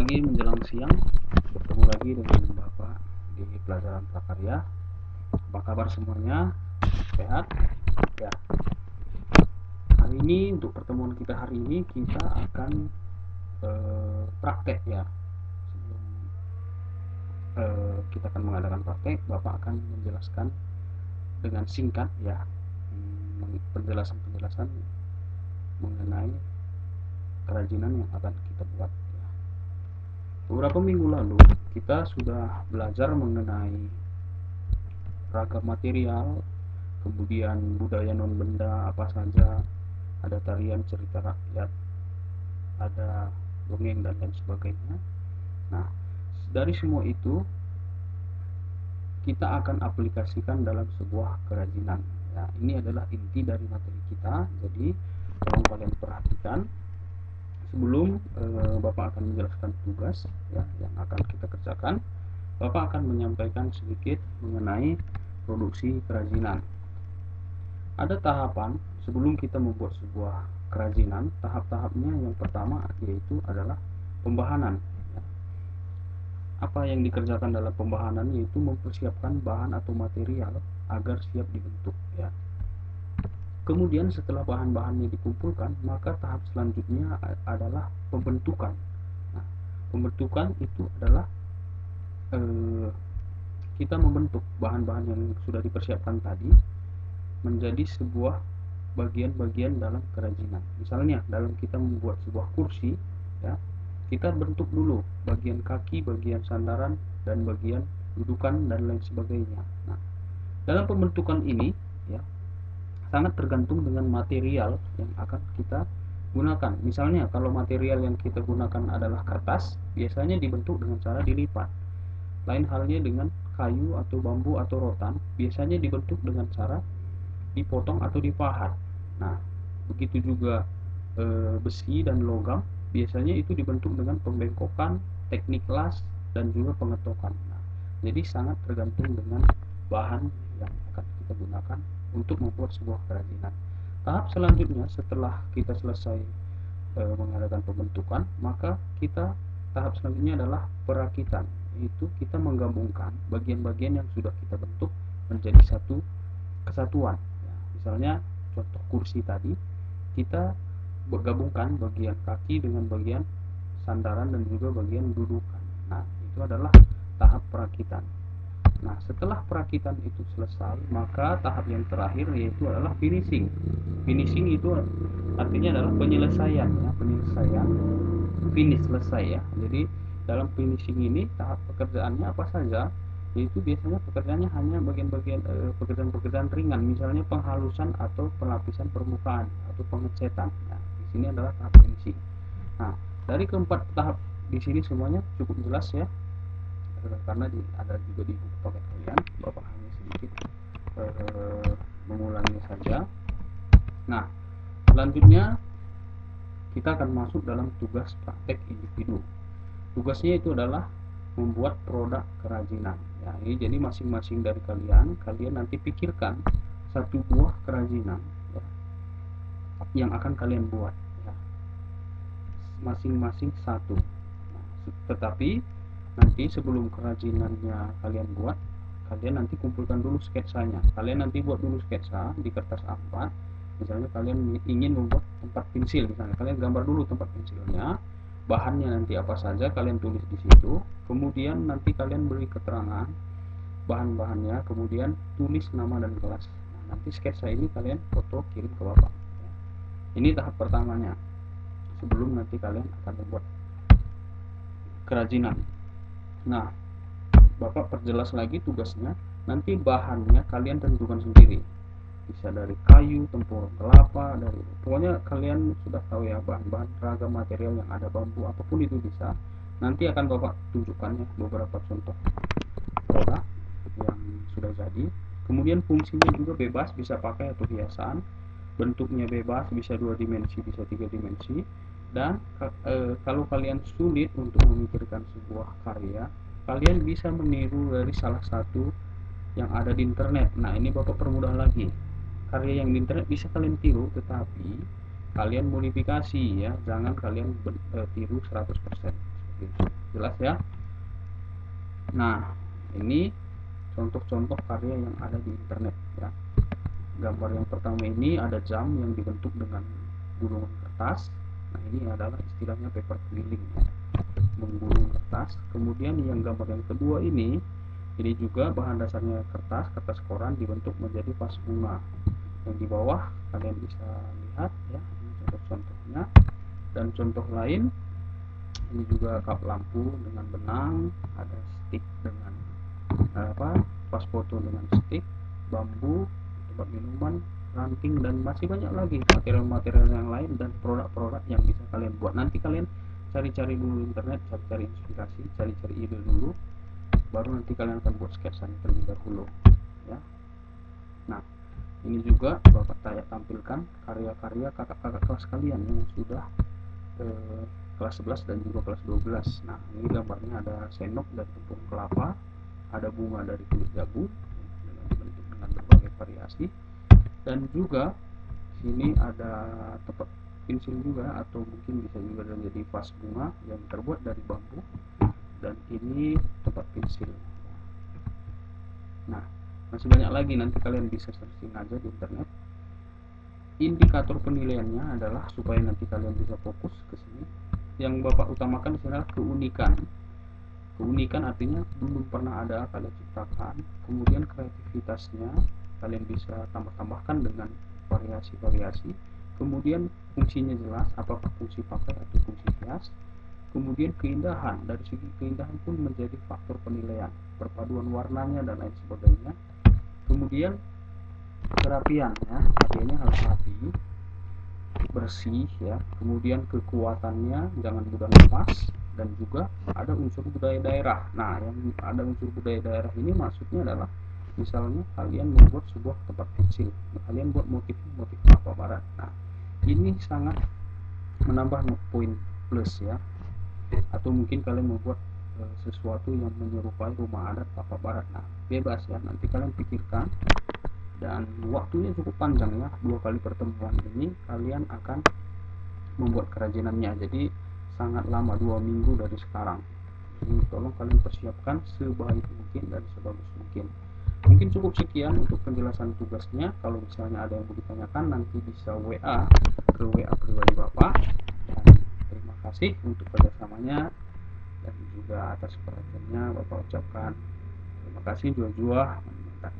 lagi menjelang siang, bertemu lagi dengan Bapak di pelajaran prakarya. Apa kabar semuanya? Sehat? Ya. Hari ini untuk pertemuan kita hari ini kita akan praktek ya. Sebelum kita akan mengadakan praktek, Bapak akan menjelaskan dengan singkat ya penjelasan-penjelasan mengenai kerajinan yang akan kita buat. Beberapa minggu lalu kita sudah belajar mengenai ragam material, kemudian budaya non benda apa saja, ada tarian cerita rakyat, ada dongeng dan lain sebagainya. Nah, dari semua itu kita akan aplikasikan dalam sebuah kerajinan. Ya, ini adalah inti dari materi kita. Jadi, tolong kalian perhatikan. Sebelum Bapak akan menjelaskan tugas ya yang akan kita kerjakan, Bapak akan menyampaikan sedikit mengenai produksi kerajinan. Ada tahapan sebelum kita membuat sebuah kerajinan. Tahap-tahapnya yang pertama yaitu adalah pembahanan. Apa yang dikerjakan dalam pembahanan yaitu mempersiapkan bahan atau material agar siap dibentuk ya. Kemudian setelah bahan-bahannya dikumpulkan, maka tahap selanjutnya adalah pembentukan. Nah, pembentukan itu adalah kita membentuk bahan-bahan yang sudah dipersiapkan tadi menjadi sebuah bagian-bagian dalam kerajinan. Misalnya dalam kita membuat sebuah kursi ya, kita bentuk dulu bagian kaki, bagian sandaran, dan bagian dudukan dan lain sebagainya. Nah, dalam pembentukan ini ya sangat tergantung dengan material yang akan kita gunakan. Misalnya kalau material yang kita gunakan adalah kertas, biasanya dibentuk dengan cara dilipat. Lain halnya dengan kayu atau bambu atau rotan, biasanya dibentuk dengan cara dipotong atau dipahat. Nah, begitu juga besi dan logam, biasanya itu dibentuk dengan pembengkokan, teknik las, dan juga pengetokan. Nah, jadi sangat tergantung dengan bahan yang akan kita gunakan untuk membuat sebuah kerajinan. Tahap selanjutnya setelah kita selesai mengadakan pembentukan, maka tahap selanjutnya adalah perakitan, yaitu kita menggabungkan bagian-bagian yang sudah kita bentuk menjadi satu kesatuan. Misalnya contoh kursi tadi, kita gabungkan bagian kaki dengan bagian sandaran dan juga bagian dudukan. Nah, itu adalah tahap perakitan. Nah, setelah perakitan itu selesai, maka tahap yang terakhir yaitu adalah finishing. Finishing itu artinya adalah penyelesaian ya, penyelesaian finish selesai ya. Jadi dalam finishing ini tahap pekerjaannya apa saja? Yaitu biasanya pekerjaannya hanya bagian-bagian pekerjaan-pekerjaan ringan, misalnya penghalusan atau pelapisan permukaan atau pengecetan. Nah, di sini adalah tahap finishing. Nah, dari keempat tahap di sini semuanya cukup jelas ya, karena ada juga di buku paket kalian. Bapak hanya sedikit mengulangi saja. Nah, selanjutnya kita akan masuk dalam tugas praktek individu. Tugasnya itu adalah membuat produk kerajinan ya. Ini jadi masing-masing dari kalian nanti pikirkan satu buah kerajinan ya, yang akan kalian buat ya. Masing-masing satu. Nah, tetapi nanti sebelum kerajinannya kalian buat, kalian nanti kumpulkan dulu sketsanya. Kalian nanti buat dulu sketsa di kertas A4. Misalnya kalian ingin membuat tempat pensil, misalnya kalian gambar dulu tempat pensilnya, bahannya nanti apa saja kalian tulis di situ. Kemudian nanti kalian beri keterangan bahan-bahannya, kemudian tulis nama dan kelas. Nah, nanti sketsa ini kalian foto kirim ke Bapak. Ini tahap pertamanya sebelum nanti kalian akan membuat kerajinan. Nah, Bapak perjelas lagi tugasnya. Nanti bahannya kalian tentukan sendiri. Bisa dari kayu, tempurung kelapa, dari pokoknya kalian sudah tahu ya, bahan-bahan ragam material yang ada, bambu apapun itu bisa. Nanti akan Bapak tunjukkan ya beberapa contoh produk yang sudah jadi. Kemudian fungsinya juga bebas, bisa pakai atau hiasan. Bentuknya bebas, bisa 2 dimensi, bisa 3 dimensi. Dan kalau kalian sulit untuk memikirkan sebuah karya, kalian bisa meniru dari salah satu yang ada di internet. Nah, ini Bapak permudah lagi. Karya yang di internet bisa kalian tiru, tetapi kalian modifikasi ya, jangan kalian tiru 100%. pensil. Jelas ya? Nah, ini contoh-contoh karya yang ada di internet ya. Gambar yang pertama ini ada jam yang dibentuk dengan gulungan kertas. Nah, ini adalah istilahnya paper quilling ya, menggulung kertas. Kemudian yang gambar yang kedua ini juga bahan dasarnya kertas koran dibentuk menjadi vas bunga. Yang di bawah kalian bisa lihat ya, ini contoh-contohnya. Dan contoh lain ini juga kap lampu dengan benang, ada stick dengan vas foto dengan stick, bambu, tempat minuman, ranting, dan masih banyak lagi material-material yang lain dan produk-produk yang bisa kalian buat. Nanti kalian cari-cari dulu internet, cari-cari inspirasi, cari-cari ide dulu, baru nanti kalian akan buat sketsanya terlebih dahulu ya. Nah, ini juga Bapak Taya tampilkan karya-karya kakak-kakak kelas kalian yang sudah kelas 11 dan juga kelas 12. Nah, ini gambarnya ada sendok dari tepung kelapa, ada bunga dari kulit jagung dengan dibentuk dengan berbagai variasi, dan juga sini ada tempat pensil juga, atau mungkin bisa juga jadi vas bunga yang terbuat dari bambu, dan ini tempat pensil. Nah, masih banyak lagi, nanti kalian bisa searching aja di internet. Indikator penilaiannya adalah supaya nanti kalian bisa fokus ke sini. Yang Bapak utamakan di sini adalah keunikan. Keunikan artinya belum pernah ada kalian ciptakan. Kemudian kreativitasnya kalian bisa tambah-tambahkan dengan variasi-variasi. Kemudian fungsinya jelas, apakah fungsi pakai atau fungsi hias. Kemudian keindahan, dari segi keindahan pun menjadi faktor penilaian, perpaduan warnanya dan lain sebagainya. Kemudian kerapian ya, artinya harus rapi, bersih ya. Kemudian kekuatannya jangan mudah lepas, dan juga ada unsur budaya daerah. Nah, yang ada unsur budaya daerah ini maksudnya adalah misalnya kalian membuat sebuah tempat kecil, kalian buat motif kelapa barat. Nah, ini sangat menambah poin plus ya. Atau mungkin kalian membuat sesuatu yang menyerupai rumah adat kelapa barat. Nah, bebas ya, nanti kalian pikirkan, dan waktunya cukup panjang ya. 2 kali pertemuan ini kalian akan membuat kerajinannya, jadi sangat lama, 2 minggu dari sekarang. Jadi tolong kalian persiapkan sebaik mungkin dan sebagus mungkin. Mungkin cukup sekian untuk penjelasan tugasnya. Kalau misalnya ada yang mau ditanyakan, nanti bisa WA ke WA pribadi Bapak. Dan terima kasih untuk kerjasamanya, dan juga atas perhatiannya Bapak ucapkan terima kasih. Jua-jua, mantap.